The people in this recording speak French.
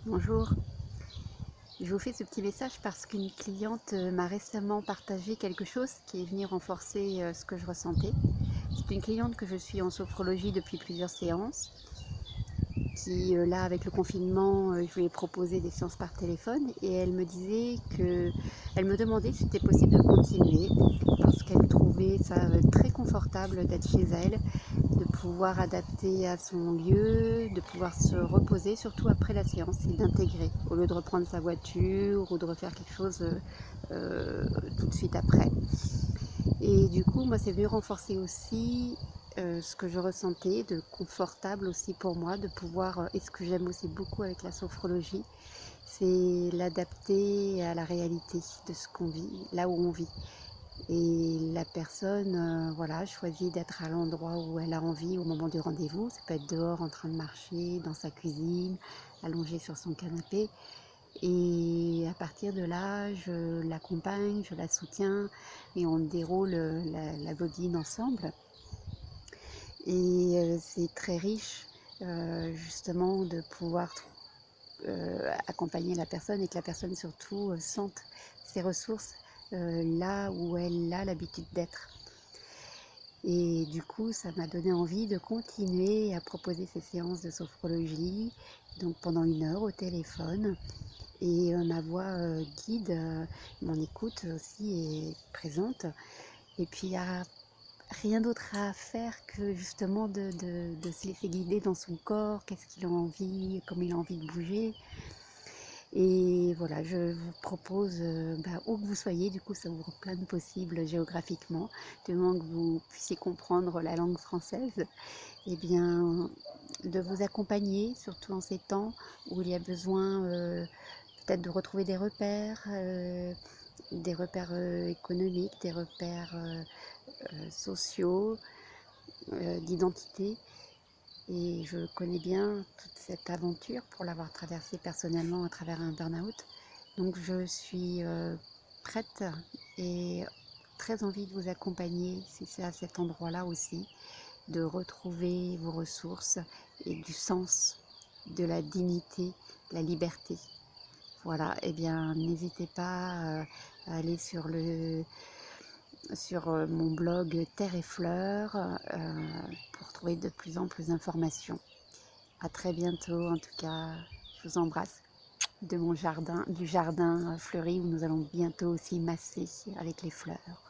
Bonjour, je vous fais ce petit message parce qu'une cliente m'a récemment partagé quelque chose qui est venu renforcer ce que je ressentais. C'est une cliente que je suis en sophrologie depuis plusieurs séances, qui là avec le confinement, je lui ai proposé des séances par téléphone et elle me disait que, elle me demandait si c'était possible de continuer parce qu'elle trouvait ça très confortable d'être chez elle, de pouvoir adapter à son lieu, de pouvoir se reposer, surtout après la séance, et d'intégrer, au lieu de reprendre sa voiture ou de refaire quelque chose tout de suite après. Et du coup, moi, c'est venu renforcer aussi ce que je ressentais, de confortable aussi pour moi, de pouvoir, et ce que j'aime aussi beaucoup avec la sophrologie, c'est l'adapter à la réalité de ce qu'on vit, là où on vit. Et la personne voilà, choisit d'être à l'endroit où elle a envie au moment du rendez-vous. Ça peut être dehors en train de marcher, dans sa cuisine, allongée sur son canapé. Et à partir de là, je l'accompagne, je la soutiens et on déroule la bobine ensemble. Et c'est très riche justement de pouvoir accompagner la personne et que la personne surtout sente ses ressources là où elle a l'habitude d'être. Et du coup, ça m'a donné envie de continuer à proposer ces séances de sophrologie, donc pendant 1 heure au téléphone. Et ma voix guide, mon écoute aussi est présente. Et puis il n'y a rien d'autre à faire que justement de se laisser guider dans son corps, qu'est-ce qu'il a envie, comment il a envie de bouger. Et voilà, je vous propose, où que vous soyez, du coup ça ouvre plein de possibles géographiquement, du moment que vous puissiez comprendre la langue française, et bien de vous accompagner, surtout en ces temps où il y a besoin peut-être de retrouver des repères économiques, des repères sociaux, d'identité. Et je connais bien toute cette aventure pour l'avoir traversée personnellement à travers un burn-out. Donc je suis prête et très envie de vous accompagner si c'est à cet endroit-là aussi, de retrouver vos ressources et du sens, de la dignité, de la liberté. Voilà, et bien n'hésitez pas à aller sur mon blog Terre et Fleurs pour trouver de plus amples informations. À très bientôt, en tout cas, je vous embrasse de mon jardin, du jardin fleuri où nous allons bientôt aussi masser avec les fleurs.